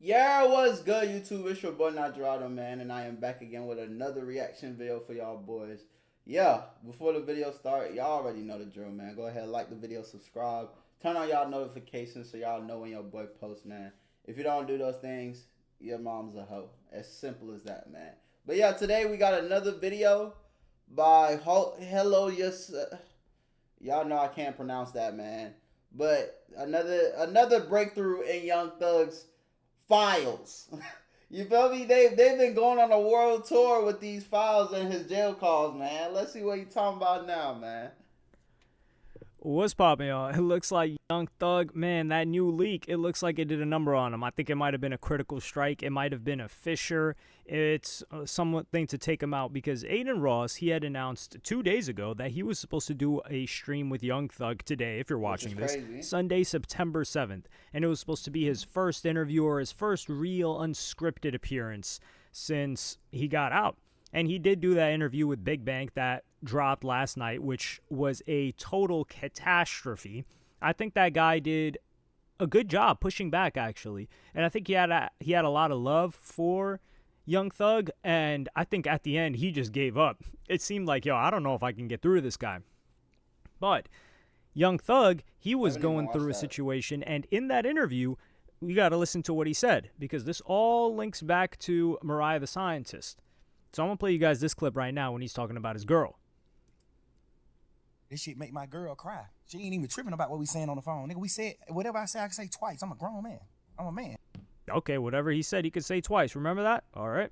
Yeah, what's good, YouTube? It's your boy Notjeraldo, man, and I am back again with another reaction video for y'all boys. Yeah, before the video start, y'all already know the drill, man. Go ahead, like the video, subscribe, turn on y'all notifications so y'all know when your boy posts, man. If you don't do those things, your mom's a hoe. As simple as that, man. But yeah, today we got another video by Hello Yes. Y'all know I can't pronounce that, man. But another breakthrough in Young Thug's files. You feel me? They've been going on a world tour with these files and his jail calls, man. Let's see what you talking about now, man. What's poppin', y'all? It looks like Young Thug, man, that new leak, it looks like it did a number on him. I think it might have been a critical strike. It might have been a fissure. It's something to take him out because Adin Ross, he had announced 2 days ago that he was supposed to do a stream with Young Thug today, if you're watching this, Sunday, September 7th. And it was supposed to be his first interview or his first real unscripted appearance since he got out. And he did do that interview with Big Bank that dropped last night, which was a total catastrophe. I think that guy did a good job pushing back, actually. And I think he had a lot of love for Young Thug. And I think at the end, he just gave up. It seemed like, yo, I don't know if I can get through this guy. But Young Thug, he was going through a situation. And in that interview, we got to listen to what he said, because this all links back to Mariah the Scientist. So I'm going to play you guys this clip right now when he's talking about his girl. This shit make my girl cry. She ain't even tripping about what we saying on the phone. Nigga, we said, whatever I say, I can say twice. I'm a grown man. I'm a man. Okay, whatever he said, he could say twice. Remember that? All right.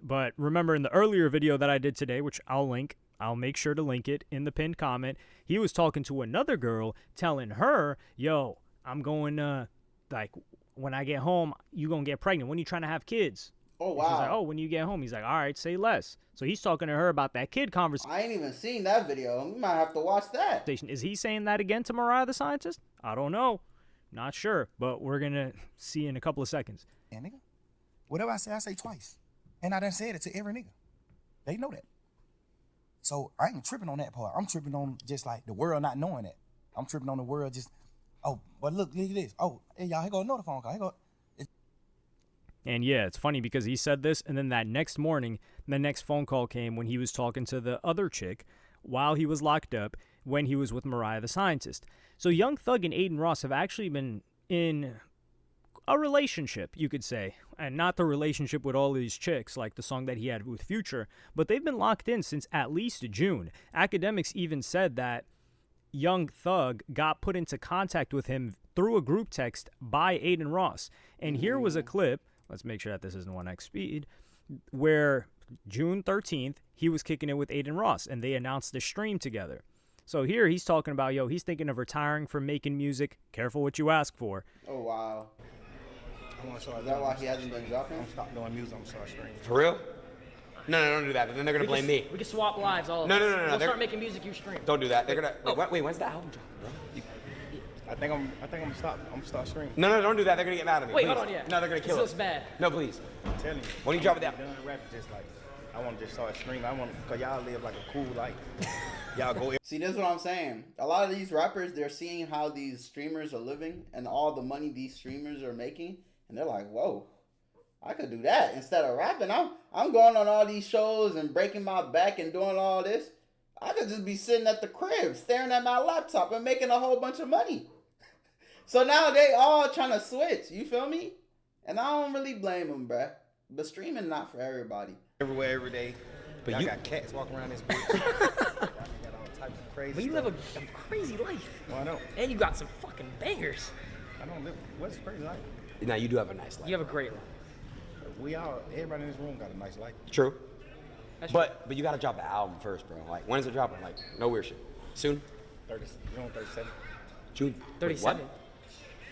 But remember in the earlier video that I did today, which I'll link, I'll make sure to link it in the pinned comment, he was talking to another girl, telling her, yo, I'm going to, like, when I get home, you going to get pregnant. When you trying to have kids? Oh, wow. She's like, oh, when you get home. He's like, all right, say less. So he's talking to her about that kid conversation. I ain't even seen that video. We might have to watch that. Is he saying that again to Mariah the Scientist? I don't know. Not sure. But we're going to see in a couple of seconds. Yeah, nigga. Whatever I say twice. And I done said it to every nigga. They know that. So I ain't tripping on that part. I'm tripping on just like the world not knowing that. I'm tripping on the world just, oh, but look at this. Oh, hey, y'all, here go another phone call. Here go. And yeah, it's funny because he said this, and then that next morning, the next phone call came when he was talking to the other chick while he was locked up when he was with Mariah the Scientist. So Young Thug and Adin Ross have actually been in a relationship, you could say. And not the relationship with all these chicks, like the song that he had with Future, but they've been locked in since at least June. Academics even said that Young Thug got put into contact with him through a group text by Adin Ross. And here was a clip. Let's make sure that this isn't 1x speed, where June 13th, he was kicking it with Adin Ross, and they announced the stream together. So here he's talking about, yo, he's thinking of retiring from making music. Careful what you ask for. Oh, wow. Is that why he hasn't been dropping? I'm stop doing music. I'm start streaming. For real? No, don't do that. Then they're going to blame me. We can swap lives all of No. We'll start making music, you stream. Don't do that. They're going to... Wait, when's the album dropping, bro? I think I'm start streaming. No, don't do that. They're gonna get mad at me. Wait, please. hold on, yeah. No, they're gonna kill this us. looks bad. No, please. I'm telling you. When you drop it down. Done rapping just like, I want to just start streaming. I want, cause y'all live like a cool life. Y'all go. See, this is what I'm saying. A lot of these rappers, they're seeing how these streamers are living and all the money these streamers are making, and they're like, whoa, I could do that instead of rapping. I'm going on all these shows and breaking my back and doing all this. I could just be sitting at the crib, staring at my laptop and making a whole bunch of money. So now they all trying to switch, you feel me? And I don't really blame them, bruh. But streaming not for everybody. Everywhere, every day. But y'all got cats walking around this bitch. Y'all got all types of crazy But you stuff. live a crazy life. No, I know. And you got some fucking bangers. I don't live. What's crazy life? Now, you do have a nice life. You have a great life. Everybody in this room got a nice life. True. That's But you gotta drop the album first, bro. Like, when is it dropping? Like, no weird shit. Soon? June 37. June. 37. Wait, what?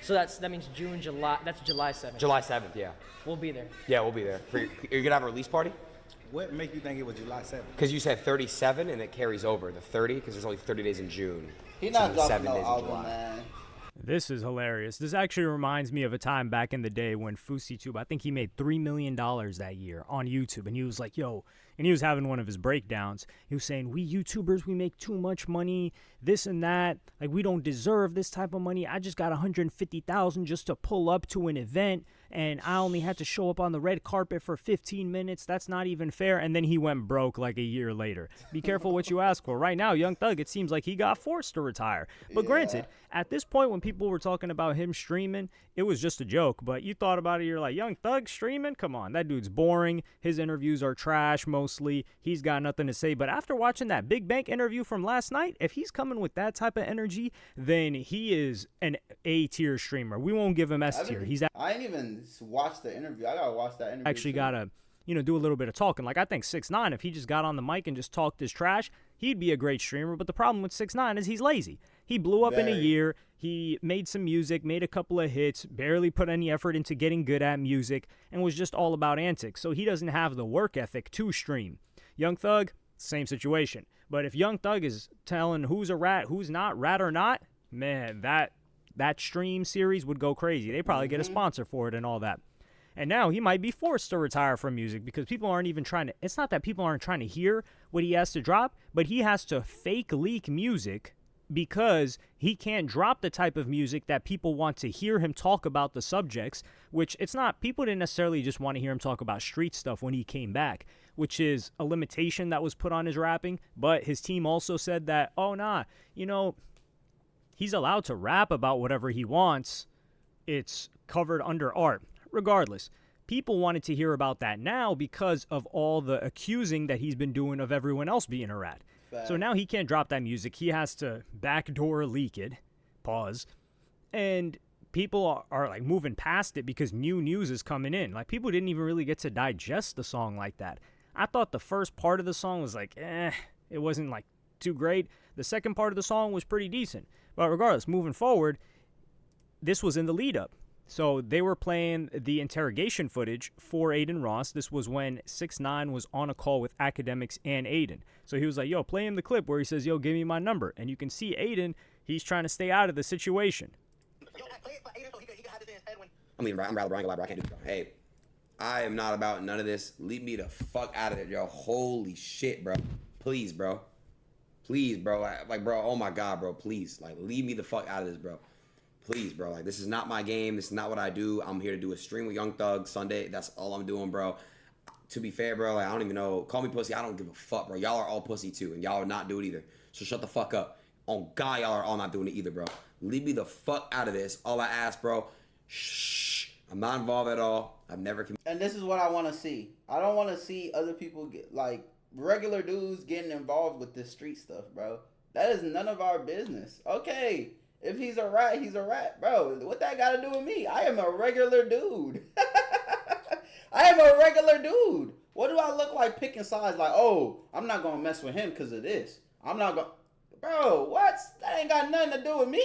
So that means June, July. That's July 7th. July 7th, yeah. We'll be there. Yeah, we'll be there. You're gonna have a release party? What make you think it was July 7th? Because you said 37 and it carries over the 30 because there's only 30 days in June. He So not there's dropping 7 no days in album, July. man. This is hilarious. This actually reminds me of a time back in the day when FouseyTube, I think he made $3 million that year on YouTube. And he was like, yo, and he was having one of his breakdowns. He was saying, we YouTubers, we make too much money, this and that. Like, we don't deserve this type of money. I just got $150,000 just to pull up to an event, and I only had to show up on the red carpet for 15 minutes. That's not even fair. And then he went broke like a year later. Be careful what you ask for. Right now, Young Thug, it seems like he got forced to retire. But granted, at this point when people were talking about him streaming, it was just a joke. But you thought about it, you're like, Young Thug streaming? Come on, that dude's boring. His interviews are trash mostly. He's got nothing to say. But after watching that Big Bank interview from last night, if he's coming with that type of energy, then he is an A-tier streamer. We won't give him S-tier. I ain't even watched the interview. I gotta watch that interview. Actually gotta, do a little bit of talking. Like, I think 6ix9ine, if he just got on the mic and just talked his trash, he'd be a great streamer. But the problem with 6ix9ine is he's lazy. He blew up in a year. He made some music, made a couple of hits, barely put any effort into getting good at music, and was just all about antics. So he doesn't have the work ethic to stream. Young Thug, same situation. But if Young Thug is telling who's a rat, who's not, rat or not, man, that stream series would go crazy. They probably get a sponsor for it and all that. And now he might be forced to retire from music because people aren't even trying to, it's not that people aren't trying to hear what he has to drop, but he has to fake leak music because he can't drop the type of music that people want to hear him talk about the subjects, which it's not, people didn't necessarily just want to hear him talk about street stuff when he came back, which is a limitation that was put on his rapping. But his team also said that, oh, nah, he's allowed to rap about whatever he wants. It's covered under art. Regardless, people wanted to hear about that now because of all the accusing that he's been doing of everyone else being a rat. Fact. So now he can't drop that music. He has to backdoor leak it. Pause. And people are like moving past it because new news is coming in. Like, people didn't even really get to digest the song like that. I thought the first part of the song was like, it wasn't like too great. The second part of the song was pretty decent. But regardless, moving forward, this was in the lead up. So they were playing the interrogation footage for Adin Ross. This was when 6ix9ine was on a call with academics and Adin. So he was like, yo, play him the clip where he says, yo, give me my number. And you can see Adin, he's trying to stay out of the situation. I'm rather Brian, I can't do it. Hey, I am not about none of this. Leave me the fuck out of it, yo. Holy shit, bro. Please, bro. Please, bro. Like, bro, oh my God, bro. Please. Like, leave me the fuck out of this, bro. Please, bro. Like, this is not my game. This is not what I do. I'm here to do a stream with Young Thug Sunday. That's all I'm doing, bro. To be fair, bro, like, I don't even know. Call me pussy. I don't give a fuck, bro. Y'all are all pussy, too. And y'all are not doing it either. So shut the fuck up. On God, y'all are all not doing it either, bro. Leave me the fuck out of this. All I ask, bro, shh. I'm not involved at all. I've never... And this is what I want to see. I don't want to see other people get, like, regular dudes getting involved with this street stuff, bro. That is none of our business. Okay. If he's a rat, he's a rat. Bro, what that got to do with me? I am a regular dude. I am a regular dude. What do I look like picking sides? Like, oh, I'm not going to mess with him because of this. I'm not going to... Bro, what? That ain't got nothing to do with me.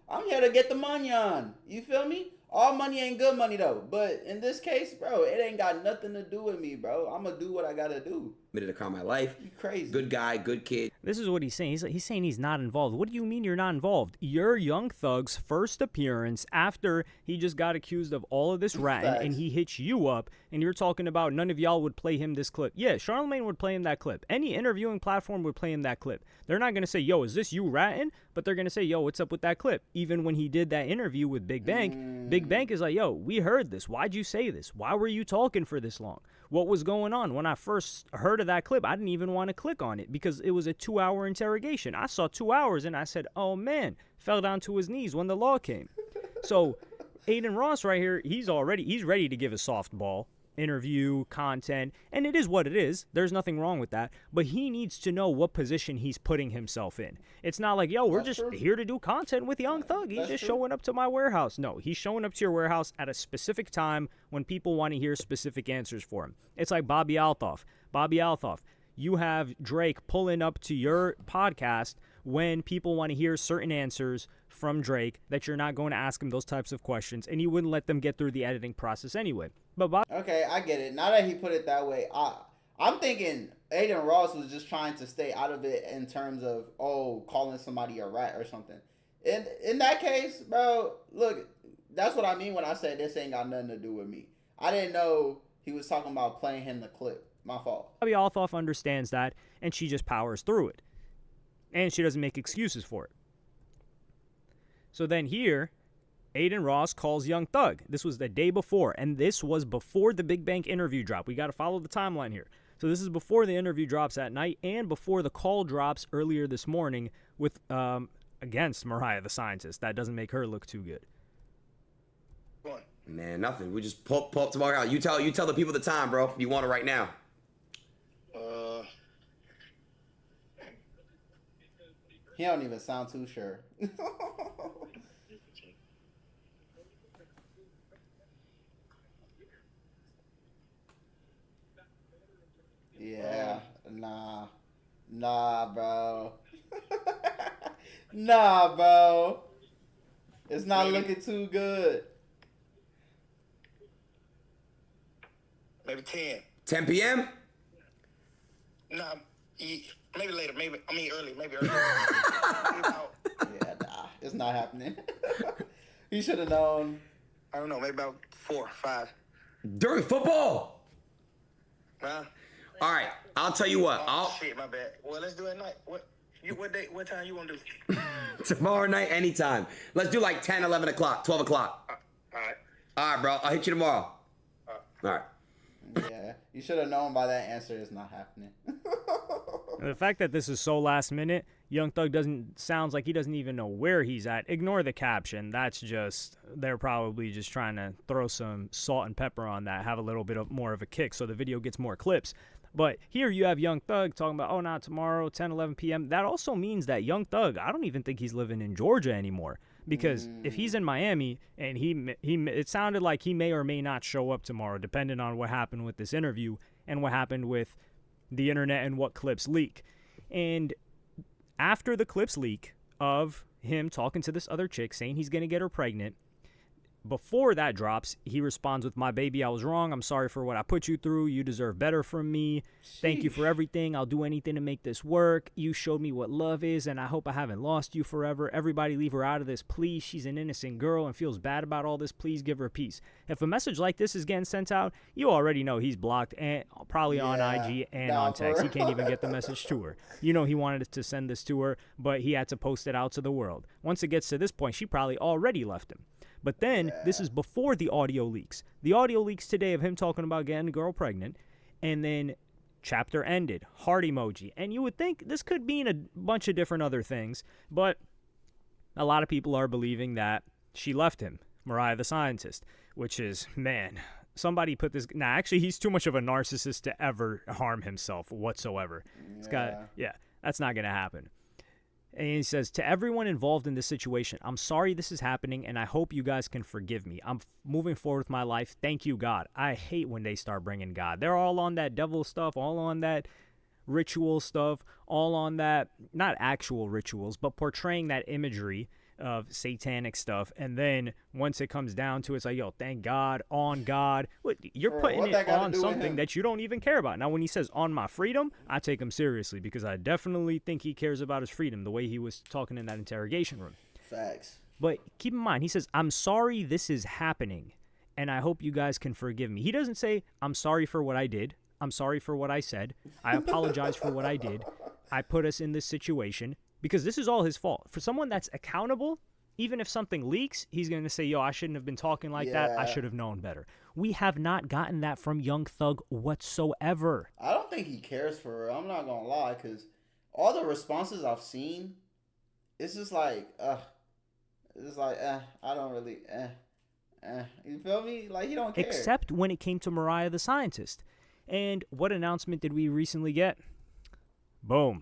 I'm here to get the money on. You feel me? All money ain't good money, though. But in this case, bro, it ain't got nothing to do with me, bro. I'm going to do what I got to do. Committed a crime in my life. You crazy. Good guy, good kid. This is what he's saying. He's saying he's not involved. What do you mean you're not involved? You're Young Thug's first appearance after he just got accused of all of this ratting, and he hits you up, and you're talking about none of y'all would play him this clip. Yeah, Charlamagne would play him that clip. Any interviewing platform would play him that clip. They're not going to say, yo, is this you ratting? But they're going to say, yo, what's up with that clip? Even when he did that interview with Big Bank, Big Bank is like, yo, we heard this. Why'd you say this? Why were you talking for this long? What was going on? When I first heard of that clip, I didn't even want to click on it because it was a 2-hour interrogation. I saw 2 hours and I said, oh man, fell down to his knees when the law came. So Adin Ross right here, he's ready to give a softball interview, content, and it is what it is. There's nothing wrong with that, but he needs to know what position he's putting himself in. It's not like, yo, we're just here to do content with Young Thug. He's just showing up to my warehouse. No, he's showing up to your warehouse at a specific time when people want to hear specific answers for him. It's like Bobby Althoff. Bobby Althoff, you have Drake pulling up to your podcast when people want to hear certain answers from Drake that you're not going to ask him those types of questions, and you wouldn't let them get through the editing process anyway. But okay, I get it. Now that he put it that way, I'm thinking Adin Ross was just trying to stay out of it in terms of, oh, calling somebody a rat or something. In that case, bro, look, that's what I mean when I said this ain't got nothing to do with me. I didn't know he was talking about playing him the clip. My fault. Abby Althoff understands that, and she just powers through it. And she doesn't make excuses for it. So then here, Adin Ross calls Young Thug. This was the day before, and this was before the Big Bank interview drop. We got to follow the timeline here. So this is before the interview drops at night and before the call drops earlier this morning with against Mariah the Scientist. That doesn't make her look too good. Man, nothing. We just pull up tomorrow. You tell the people the time, bro. You want it right now. He don't even sound too sure. Yeah, nah, bro. Nah, bro. It's not looking too good. Maybe 10. 10 p.m. Nah, maybe later. Early. Maybe early. Yeah, nah, it's not happening. He should have known. I don't know. Maybe about 4, 5. During football. Huh? All right, I'll tell you what. Shit, my bad. Well, let's do it at night. What time you want to do? Tomorrow night, anytime. Let's do like 10, 11 o'clock, 12 o'clock. All right. All right, bro. I'll hit you tomorrow. All right. Yeah, you should have known by that answer it's not happening. The fact that this is so last minute, Young Thug sounds like he doesn't even know where he's at. Ignore the caption. That's just, they're probably just trying to throw some salt and pepper on that, have a little bit more of a kick so the video gets more clips. But here you have Young Thug talking about, oh, not tomorrow, 10, 11 p.m. That also means that Young Thug, I don't even think he's living in Georgia anymore. Because if he's in Miami and it sounded like he may or may not show up tomorrow, depending on what happened with this interview and what happened with the internet and what clips leak. And after the clips leak of him talking to this other chick saying he's going to get her pregnant, before that drops, he responds with, "My baby, I was wrong. I'm sorry for what I put you through. You deserve better from me. Thank you for everything. I'll do anything to make this work. You showed me what love is, and I hope I haven't lost you forever. Everybody leave her out of this, please. She's an innocent girl and feels bad about all this. Please give her peace." If a message like this is getting sent out, you already know he's blocked, and probably on IG and on text. He can't even get the message to her. You know he wanted to send this to her, but he had to post it out to the world. Once it gets to this point, she probably already left him. But then, this is before the audio leaks. The audio leaks today of him talking about getting a girl pregnant, and then chapter ended, heart emoji. And you would think this could mean a bunch of different other things, but a lot of people are believing that she left him, Mariah the Scientist, which is, man, somebody put this... Nah, actually, he's too much of a narcissist to ever harm himself whatsoever. That's not going to happen. And he says, "To everyone involved in this situation, I'm sorry this is happening, and I hope you guys can forgive me. I'm moving forward with my life. Thank you, God." I hate when they start bringing God. They're all on that devil stuff, all on that ritual stuff, all on that, not actual rituals, but portraying that imagery of satanic stuff. And then once it comes down to it, it's like, yo, thank God, on God. You're putting it on something that you don't even care about. Now, when he says on my freedom, I take him seriously because I definitely think he cares about his freedom, the way he was talking in that interrogation room. Facts. But keep in mind, he says, "I'm sorry this is happening, and I hope you guys can forgive me." He doesn't say, "I'm sorry for what I did. I'm sorry for what I said. I apologize for what I did. I put us in this situation." Because this is all his fault. For someone that's accountable, even if something leaks, he's going to say, yo, I shouldn't have been talking like that. I should have known better. We have not gotten that from Young Thug whatsoever. I don't think he cares for her. I'm not going to lie, because all the responses I've seen, it's just like, I don't really, You feel me? Like, he don't care. Except when it came to Mariah the Scientist. And what announcement did we recently get? Boom.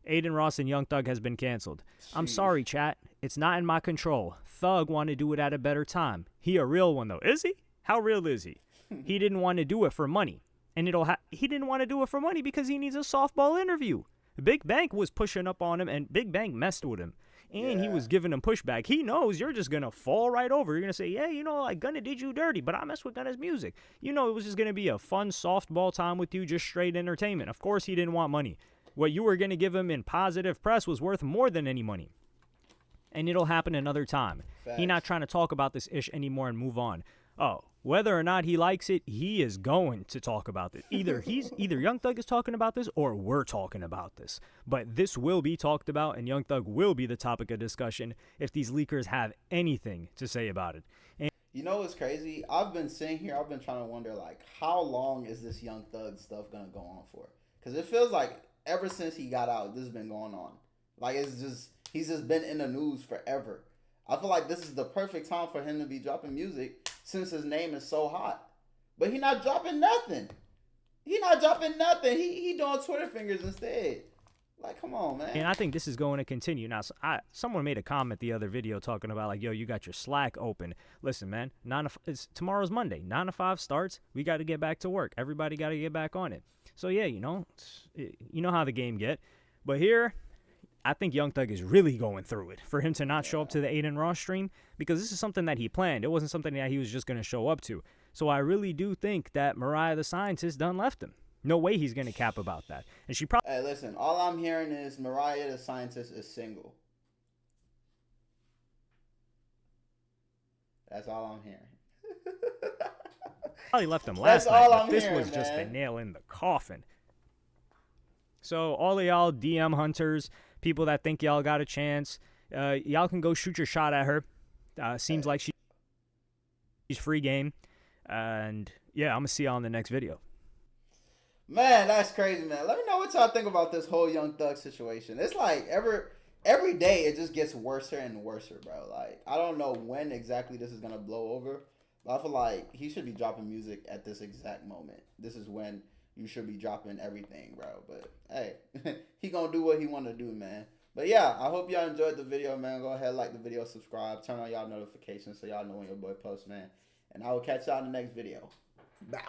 Adin Ross and Young Thug has been canceled. I'm sorry, chat. It's not in my control. Thug wanted to do it at a better time. He a real one, though. Is he? How real is he? He didn't want to do it for money. And he didn't want to do it for money because he needs a softball interview. Big Bank was pushing up on him, and Big Bank messed with him. And he was giving him pushback. He knows you're just going to fall right over. You're going to say, yeah, you know, like, Gunna did you dirty, but I mess with Gunna's music. You know, it was just going to be a fun softball time with you, just straight entertainment. Of course, he didn't want money. What you were going to give him in positive press was worth more than any money. And it'll happen another time. He's not trying to talk about this ish anymore and move on. Oh, whether or not he likes it, he is going to talk about it. Either Young Thug is talking about this or we're talking about this. But this will be talked about, and Young Thug will be the topic of discussion if these leakers have anything to say about it. And You know what's crazy? I've been sitting here, I've been trying to wonder, like, how long is this Young Thug stuff gonna go on for? Because it feels like ever since he got out, this has been going on. Like, he's just been in the news forever. I feel like this is the perfect time for him to be dropping music since his name is so hot. But he not dropping nothing. He doing Twitter fingers instead. Like, come on, man. And I think this is going to continue. Now, someone made a comment the other video talking about, like, yo, you got your Slack open. Listen, man, tomorrow's Monday. 9 to 5 starts. We got to get back to work. Everybody got to get back on it. So, yeah, you know how the game get. But here, I think Young Thug is really going through it for him to not show up to the Adin Ross stream, because this is something that he planned. It wasn't something that he was just going to show up to. So I really do think that Mariah the Scientist done left him. No way he's going to cap about that. And she probably... Hey, listen, all I'm hearing is Mariah the Scientist is single. That's all I'm hearing. probably left him last That's night, all but I'm this hearing, was just the man. nail in the coffin. So all of y'all DM hunters, people that think y'all got a chance, y'all can go shoot your shot at her. Seems like she's free game. And yeah, I'm going to see y'all in the next video. Man, that's crazy, man. Let me know what y'all think about this whole Young Thug situation. It's like every day it just gets worse and worse, bro. Like, I don't know when exactly this is gonna blow over, but I feel like he should be dropping music at this exact moment. This is when you should be dropping everything, bro. But hey, he gonna do what he wanna do, man. But yeah, I hope y'all enjoyed the video, man. Go ahead, like the video, subscribe, turn on y'all notifications so y'all know when your boy posts, man. And I will catch y'all in the next video. Bow.